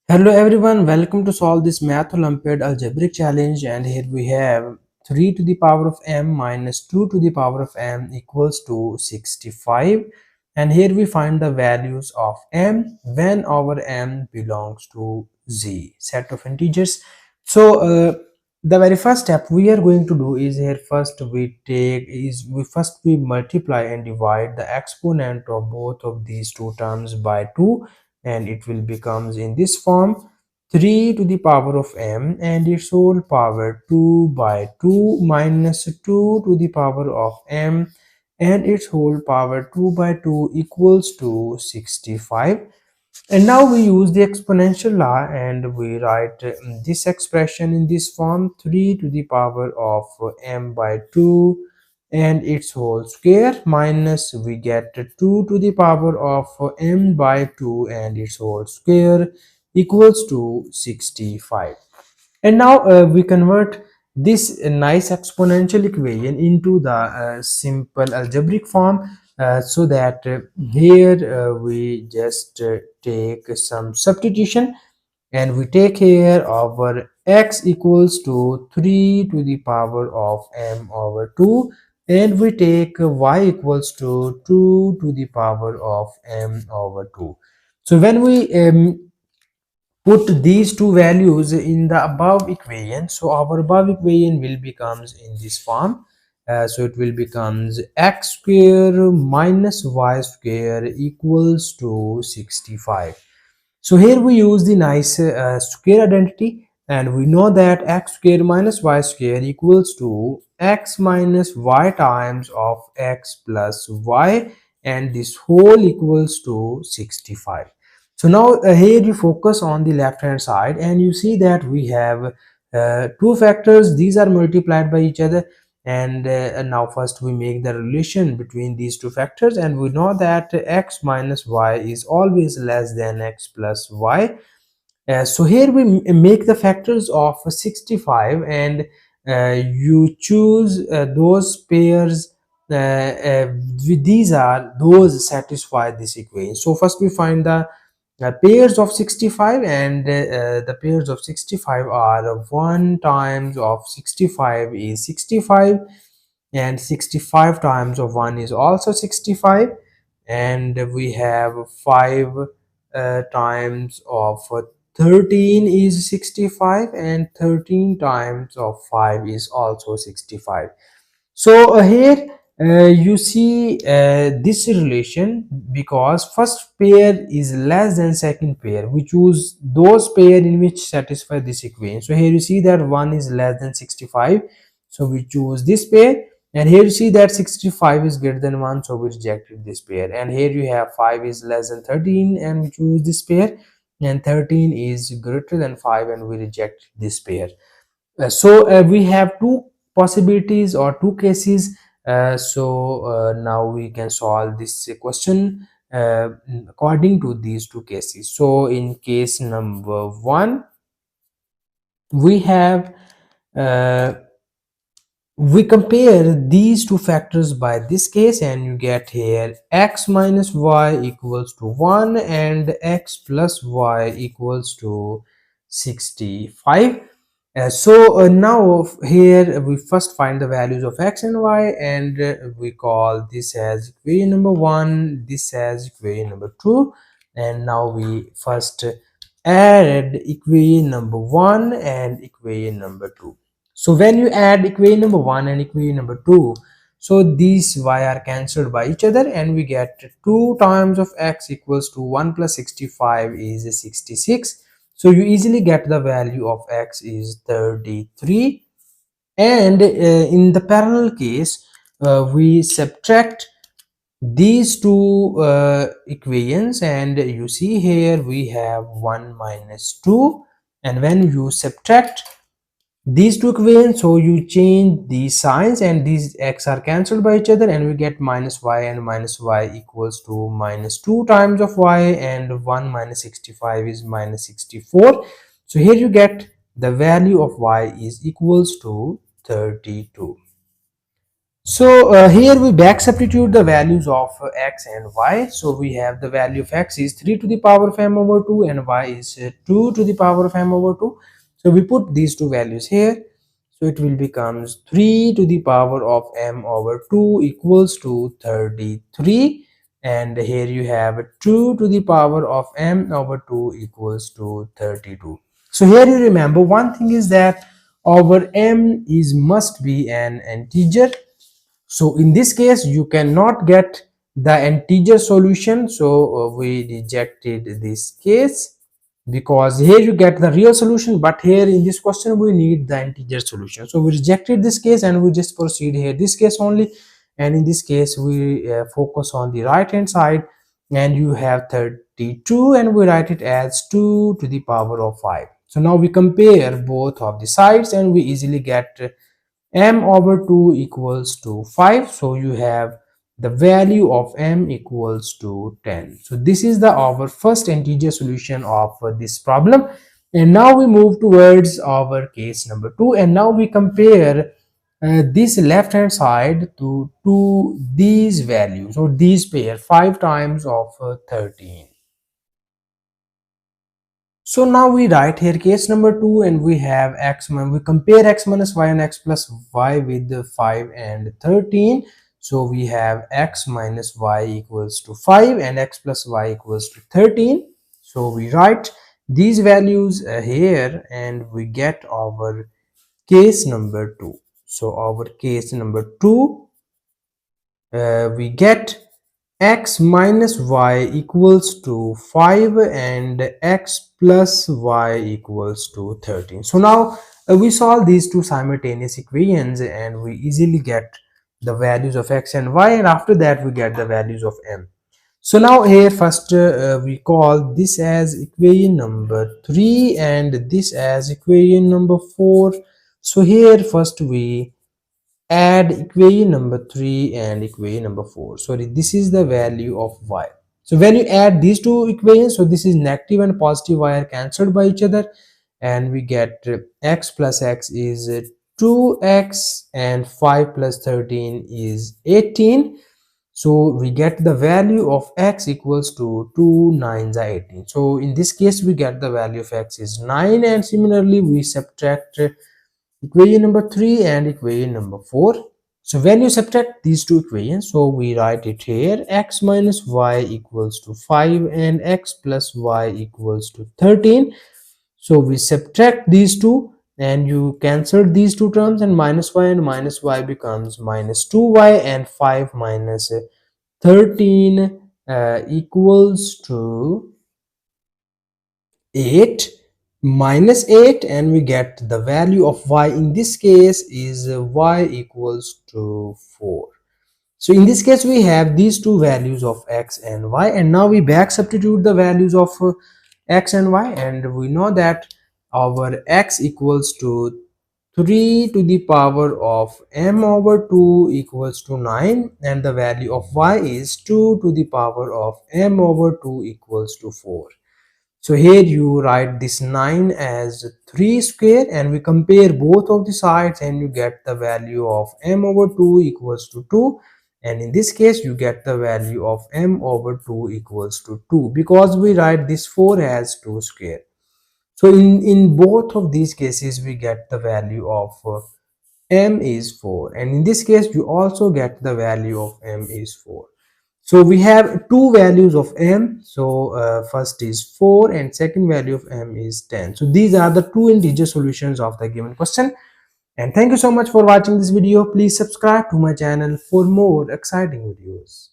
Hello everyone, welcome to solve this math Olympiad algebraic challenge, and here we have 3 to the power of m minus 2 to the power of m equals to 65, and here we find the values of m when our m belongs to z set of integers. The very first step we are going to do is here first we multiply and divide the exponent of both of these two terms by 2, and it will becomes in this form 3 to the power of m and its whole power 2 by 2 minus 2 to the power of m and its whole power 2 by 2 equals to 65. And now we use the exponential law and we write this expression in this form: 3 to the power of m by 2 and its whole square minus we get 2 to the power of m by 2 and its whole square equals to 65. And now we convert this nice exponential equation into the simple algebraic form, so that here we just take some substitution, and we take here our x equals to 3 to the power of m over 2, and we take y equals to 2 to the power of m over 2. So when we put these two values in the above equation, so our above equation will becomes in this form. So it will becomes x square minus y square equals to 65. So here we use the nice square identity, and we know that x square minus y square equals to x minus y times of x plus y, and this whole equals to 65. So now here you focus on the left hand side, and you see that we have two factors. These are multiplied by each other, and now first we make the relation between these two factors, and we know that x minus y is always less than x plus y. So here we make the factors of 65, and you choose those pairs. These are those satisfy this equation. So first we find the pairs of 65, and the pairs of 65 are 1 times of 65 is 65, and 65 times of 1 is also 65, and we have 5 times of 13 is 65, and 13 times of 5 is also 65. So here you see this relation, because first pair is less than second pair. We choose those pair in which satisfy this equation. So here you see that 1 is less than 65, so we choose this pair, and here you see that 65 is greater than 1, so we rejected this pair. And here you have 5 is less than 13, and we choose this pair, and 13 is greater than 5, and we reject this pair. So we have two possibilities or two cases. Now we can solve this question according to these two cases. So in case number 1, we have we compare these two factors by this case, and you get here x minus y equals to 1 and x plus y equals to 65. Now here we first find the values of x and y, and we call this as equation number 1, this as equation number 2, and now we first add equation number 1 and equation number 2. So when you add equation number 1 and equation number 2, so these y are cancelled by each other, and we get 2 times of x equals to 1 plus 65 is 66. So you easily get the value of x is 33. And in the parallel case, we subtract these two equations, and you see here we have 1 minus 2, and when you subtract these two equations, so you change the signs, and these x are cancelled by each other, and we get minus y, and minus y equals to minus 2 times of y, and 1 minus 65 is minus 64. So here you get the value of y is equals to 32. So here we back substitute the values of x and y. So we have the value of x is 3 to the power of m over 2 and y is 2 to the power of m over 2. So we put these two values here. So it will becomes 3 to the power of m over 2 equals to 33, and here you have 2 to the power of m over 2 equals to 32. So here you remember one thing is that our m is must be an integer. So in this case you cannot get the integer solution, so we rejected this case because here you get the real solution, but here in this question we need the integer solution. So we rejected this case and we just proceed here this case only, and in this case we focus on the right hand side, and you have 32 and we write it as 2 to the power of 5. So now we compare both of the sides and we easily get m over 2 equals to 5. So you have the value of m equals to 10. So this is the our first integer solution of this problem. And now we move towards our case number 2, and now we compare this left hand side to these values or these pair 5 times of 13. So now we write here case number 2, and we have we compare x minus y and x plus y with 5 and 13. So we have x minus y equals to 5 and x plus y equals to 13. So we write these values here and we get our case number 2. So our case number 2, we get x minus y equals to 5 and x plus y equals to 13. So now we solve these two simultaneous equations and we easily get the values of x and y, and after that we get the values of m. So now here first we call this as equation number 3 and this as equation number 4. So here first we add equation number 3 and equation number 4. Sorry, this is the value of y. So when you add these two equations, so this is negative and positive y are cancelled by each other, and we get x plus x is 2x and 5 plus 13 is 18. So we get the value of x equals to 2 9s are 18. So in this case we get the value of x is 9, and similarly we subtract equation number 3 and equation number 4. So when you subtract these two equations, so we write it here x minus y equals to 5 and x plus y equals to 13. So we subtract these two and you cancel these two terms, and minus y becomes minus 2y, and 5 minus 13 equals to 8 minus 8, and we get the value of y in this case is y equals to 4. So in this case we have these two values of x and y, and now we back substitute the values of x and y, and we know that our x equals to 3 to the power of m over 2 equals to 9, and the value of y is 2 to the power of m over 2 equals to 4. So here you write this 9 as 3 square, and we compare both of the sides and you get the value of m over 2 equals to 2, and in this case you get the value of m over 2 equals to 2 because we write this 4 as 2 square. So in both of these cases we get the value of m is 4, and in this case you also get the value of m is 4. So we have two values of m. So first is 4 and second value of m is 10. So these are the two integer solutions of the given question. And thank you so much for watching this video. Please subscribe to my channel for more exciting videos.